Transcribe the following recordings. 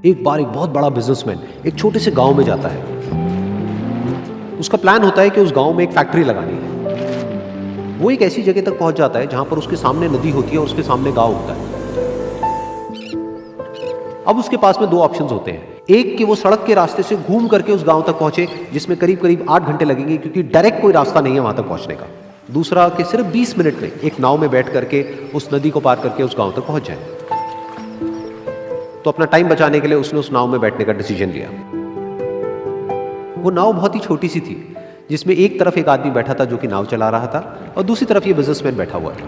एक बार एक बहुत बड़ा बिजनेसमैन एक छोटे से गांव में जाता है। उसका प्लान होता है कि उस गांव में एक फैक्ट्री लगानी है। वो एक ऐसी जगह तक पहुंच जाता है जहां पर उसके सामने नदी होती है और उसके सामने गांव होता है। अब उसके पास में दो ऑप्शंस होते हैं। एक कि वो सड़क के रास्ते से घूम करके उस गांव तक पहुंचे, जिसमें करीब करीब 8 घंटे लगेंगे, क्योंकि डायरेक्ट कोई रास्ता नहीं है वहां तक पहुंचने का। दूसरा कि सिर्फ 20 मिनट में एक नाव में बैठ करके उस नदी को पार करके उस गांव तक पहुंच जाए। तो अपना टाइम बचाने के लिए उसने उस नाव में बैठने का डिसीजन लिया। वो नाव बहुत ही छोटी सी थी, जिसमें एक तरफ एक आदमी बैठा था जो कि नाव चला रहा था और दूसरी तरफ ये बिजनेसमैन बैठा हुआ था।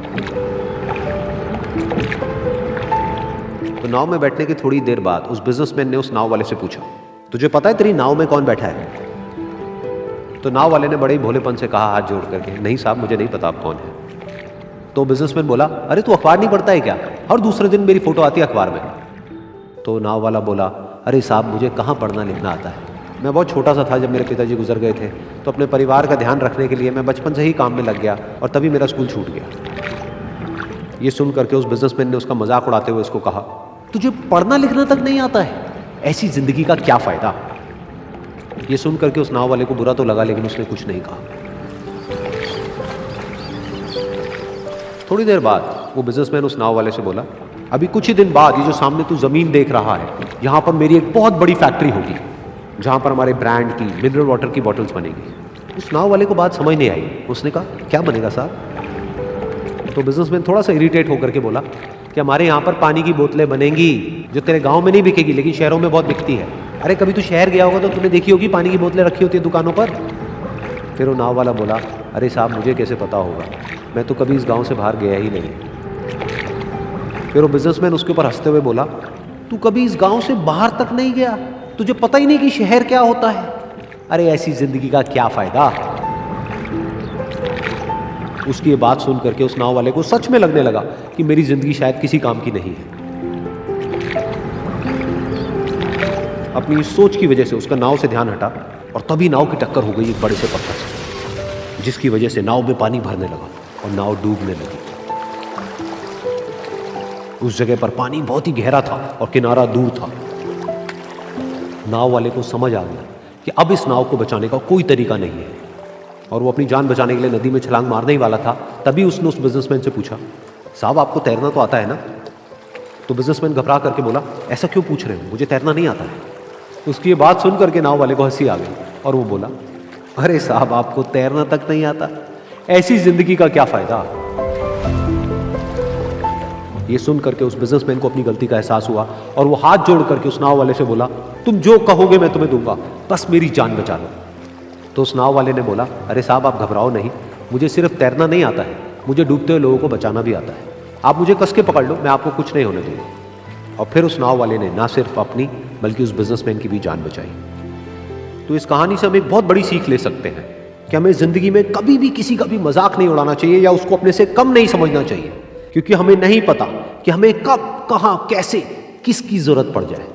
तो नाव में बैठने की थोड़ी देर बाद उस बिजनेसमैन ने उस नाव वाले से पूछा, तुझे पता है तेरी नाव में कौन बैठा है? तो नाव वाले ने बड़े ही भोलेपन से कहा हाथ जोड़ करके, नहीं साहब मुझे नहीं पता आप कौन है। तो बिजनेसमैन बोला, अरे तू अखबार नहीं पढ़ता है क्या? हर दूसरे दिन मेरी फोटो आती है अखबार में। तो नाव वाला बोला, अरे साहब मुझे कहाँ पढ़ना लिखना आता है, मैं बहुत छोटा सा था जब मेरे पिताजी गुजर गए थे, तो अपने परिवार का ध्यान रखने के लिए मैं बचपन से ही काम में लग गया और तभी मेरा स्कूल छूट गया। ये सुन करके उस बिजनेसमैन ने उसका मजाक उड़ाते हुए उसको कहा, तुझे पढ़ना लिखना तक नहीं आता है, ऐसी जिंदगी का क्या फायदा? ये सुन करके उस नाव वाले को बुरा तो लगा, लेकिन उसने कुछ नहीं कहा। थोड़ी देर बाद वो बिजनेसमैन उस नाव वाले से बोला, अभी कुछ ही दिन बाद ये जो सामने तू जमीन देख रहा है, यहां पर मेरी एक बहुत बड़ी फैक्ट्री होगी जहां पर हमारे ब्रांड की मिनरल वाटर की बॉटल्स बनेगी। उस नाव वाले को बात समझ नहीं आई। उसने कहा, क्या बनेगा साहब? तो बिजनेसमैन थोड़ा सा इरिटेट होकर के बोला कि हमारे यहाँ पर पानी की बोतलें बनेंगी जो तेरे गांव में नहीं बिकेगी लेकिन शहरों में बहुत बिकती है। अरे कभी तू शहर गया होगा तो तुमने देखी होगी पानी की बोतलें रखी होती है दुकानों पर। फिर वो नाव वाला बोला, अरे साहब मुझे कैसे पता होगा, मैं तो कभी इस गाँव से बाहर गया ही नहीं। फिर वो बिजनेसमैन उसके ऊपर हंसते हुए बोला, तू कभी इस गांव से बाहर तक नहीं गया, तुझे पता ही नहीं कि शहर क्या होता है? अरे ऐसी जिंदगी का क्या फायदा? उसकी ये बात सुन करके उस नाव वाले को सच में लगने लगा कि मेरी जिंदगी शायद किसी काम की नहीं है। अपनी सोच की वजह से उसका नाव से ध्यान हटा और तभी नाव की टक्कर हो गई एक बड़े से पत्थर से, जिसकी वजह से नाव में पानी भरने लगा और नाव डूबने लगी। उस जगह पर पानी बहुत ही गहरा था और किनारा दूर था। नाव वाले को समझ आ गया कि अब इस नाव को बचाने का कोई तरीका नहीं है और वो अपनी जान बचाने के लिए नदी में छलांग मारने ही वाला था। तभी उसने उस बिजनेसमैन से पूछा, साहब आपको तैरना तो आता है ना? तो बिजनेसमैन घबरा करके बोला, ऐसा क्यों पूछ रहे हो, मुझे तैरना नहीं आता है। उसकी ये बात सुन करके नाव वाले को हंसी आ गई और वो बोला, अरे साहब आपको तैरना तक नहीं आता, ऐसी जिंदगी का क्या फायदा? ये सुन करके उस बिजनेसमैन को अपनी गलती का एहसास हुआ और वो हाथ जोड़ करके उस नाव वाले से बोला, तुम जो कहोगे मैं तुम्हें दूंगा, बस मेरी जान बचा लो। तो उस नाव वाले ने बोला, अरे साहब आप घबराओ नहीं, मुझे सिर्फ तैरना नहीं आता है, मुझे डूबते हुए लोगों को बचाना भी आता है। आप मुझे कस के पकड़ लो, मैं आपको कुछ नहीं होने दूंगा। और फिर उस नाव वाले ने ना सिर्फ अपनी बल्कि उस बिजनेसमैन की भी जान बचाई। तो इस कहानी से हम एक बहुत बड़ी सीख ले सकते हैं कि हमें जिंदगी में कभी भी किसी का भी मजाक नहीं उड़ाना चाहिए या उसको अपने से कम नहीं समझना चाहिए, क्योंकि हमें नहीं पता कि हमें कब, कहां, कैसे, किसकी जरूरत पड़ जाए।